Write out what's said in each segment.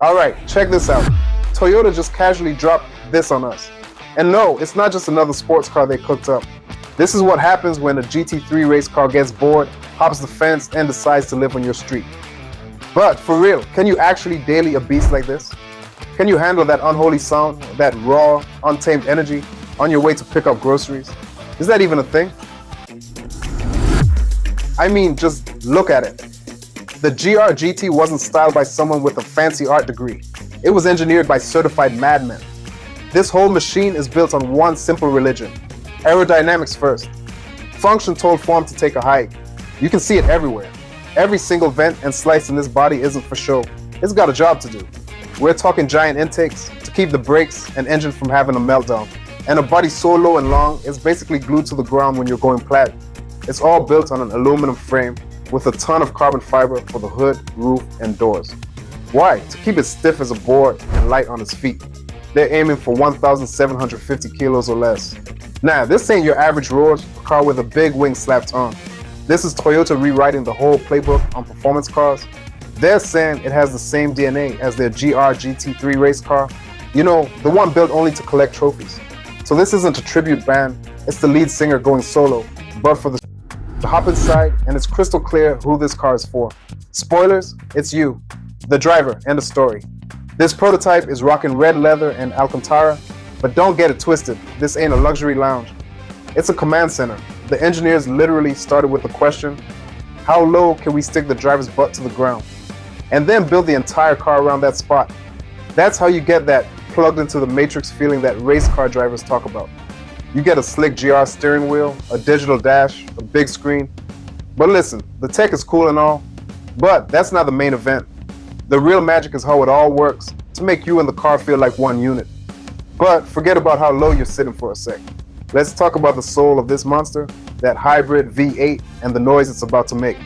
Alright, check this out. Toyota just casually dropped this on us. And no, it's not just another sports car they cooked up. This is what happens when a GT3 race car gets bored, hops the fence, and decides to live on your street. But for real, can you actually daily a beast like this? Can you handle that unholy sound, that raw, untamed energy on your way to pick up groceries? Is that even a thing? I mean, just look at it. The GR-GT wasn't styled by someone with a fancy art degree. It was engineered by certified madmen. This whole machine is built on one simple religion: aerodynamics first. Function told form to take a hike. You can see it everywhere. Every single vent and slice in this body isn't for show. It's got a job to do. We're talking giant intakes to keep the brakes and engine from having a meltdown. And a body so low and long, it's basically glued to the ground when you're going plat. It's all built on an aluminum frame with a ton of carbon fiber for the hood, roof, and doors. Why? To keep it stiff as a board and light on its feet. They're aiming for 1,750 kilos or less. Now, this ain't your average road car with a big wing slapped on. This is Toyota rewriting the whole playbook on performance cars. They're saying it has the same DNA as their GR-GT3 race car. You know, the one built only to collect trophies. So this isn't a tribute band, it's the lead singer going solo, but for the hop inside, and it's crystal clear who this car is for. Spoilers, it's you, the driver, end of story. This prototype is rocking red leather and Alcantara, but don't get it twisted, this ain't a luxury lounge. It's a command center. The engineers literally started with the question, how low can we stick the driver's butt to the ground? And then build the entire car around that spot. That's how you get that plugged into the matrix feeling that race car drivers talk about. You get a slick GR steering wheel, a digital dash, a big screen. But listen, the tech is cool and all, but that's not the main event. The real magic is how it all works to make you and the car feel like one unit. But forget about how low you're sitting for a sec. Let's talk about the soul of this monster, that hybrid V8 and the noise it's about to make.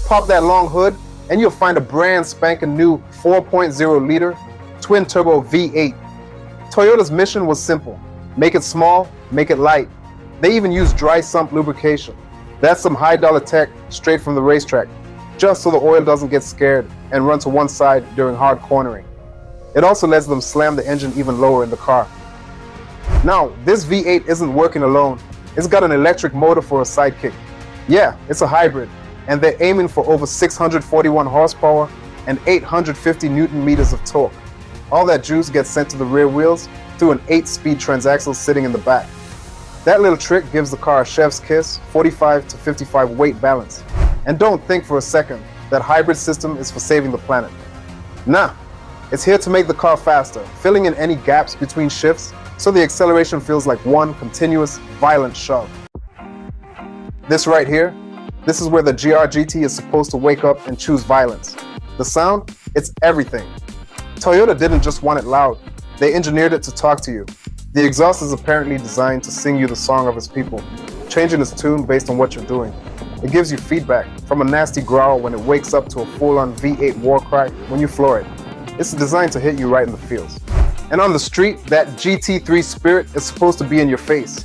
Pop that long hood and you'll find a brand spanking new 4.0 liter twin turbo V8. Toyota's mission was simple: make it small, make it light. They even use dry sump lubrication. That's some high dollar tech straight from the racetrack, just so the oil doesn't get scared and run to one side during hard cornering. It also lets them slam the engine even lower in the car. Now, this V8 isn't working alone. It's got an electric motor for a sidekick. Yeah, it's a hybrid, and they're aiming for over 641 horsepower and 850 Newton meters of torque. All that juice gets sent to the rear wheels through an 8-speed transaxle sitting in the back. That little trick gives the car a chef's kiss, 45 to 55 weight balance. And don't think for a second that hybrid system is for saving the planet. Nah, it's here to make the car faster, filling in any gaps between shifts so the acceleration feels like one continuous, violent shove. This right here, this is where the GR-GT is supposed to wake up and choose violence. The sound, it's everything. Toyota didn't just want it loud, they engineered it to talk to you. The exhaust is apparently designed to sing you the song of its people, changing its tune based on what you're doing. It gives you feedback, from a nasty growl when it wakes up to a full-on V8 war cry when you floor it. It's designed to hit you right in the feels. And on the street, that GT3 spirit is supposed to be in your face.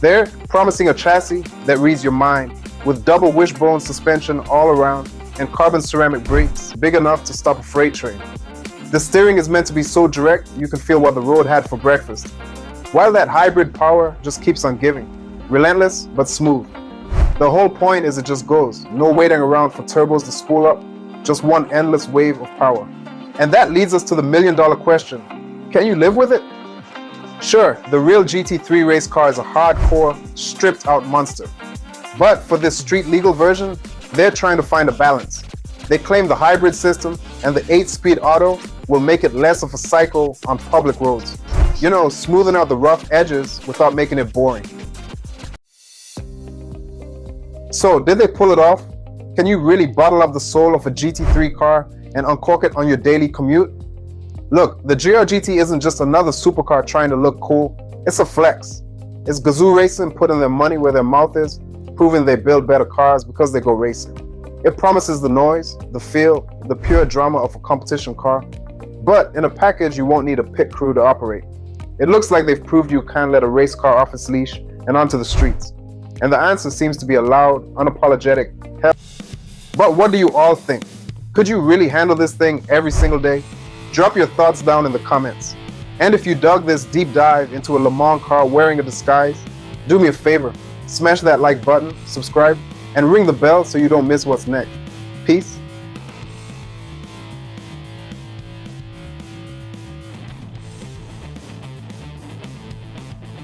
They're promising a chassis that reads your mind, with double wishbone suspension all around and carbon ceramic brakes big enough to stop a freight train. The steering is meant to be so direct you can feel what the road had for breakfast, while that hybrid power just keeps on giving, relentless but smooth. The whole point is it just goes, no waiting around for turbos to spool up, just one endless wave of power. And that leads us to the million-dollar question: can you live with it? Sure, the real GT3 race car is a hardcore, stripped-out monster. But for this street-legal version, they're trying to find a balance. They claim the hybrid system and the 8-speed auto will make it less of a cycle on public roads. You know, smoothing out the rough edges without making it boring. So, did they pull it off? Can you really bottle up the soul of a GT3 car and uncork it on your daily commute? Look, the GR-GT isn't just another supercar trying to look cool, it's a flex. It's Gazoo Racing putting their money where their mouth is, proving they build better cars because they go racing. It promises the noise, the feel, the pure drama of a competition car, but in a package you won't need a pit crew to operate. It looks like they've proved you can't let a race car off its leash and onto the streets. And the answer seems to be a loud, unapologetic hell. But what do you all think? Could you really handle this thing every single day? Drop your thoughts down in the comments. And if you dug this deep dive into a Le Mans car wearing a disguise, do me a favor, smash that like button, subscribe, and ring the bell so you don't miss what's next. Peace.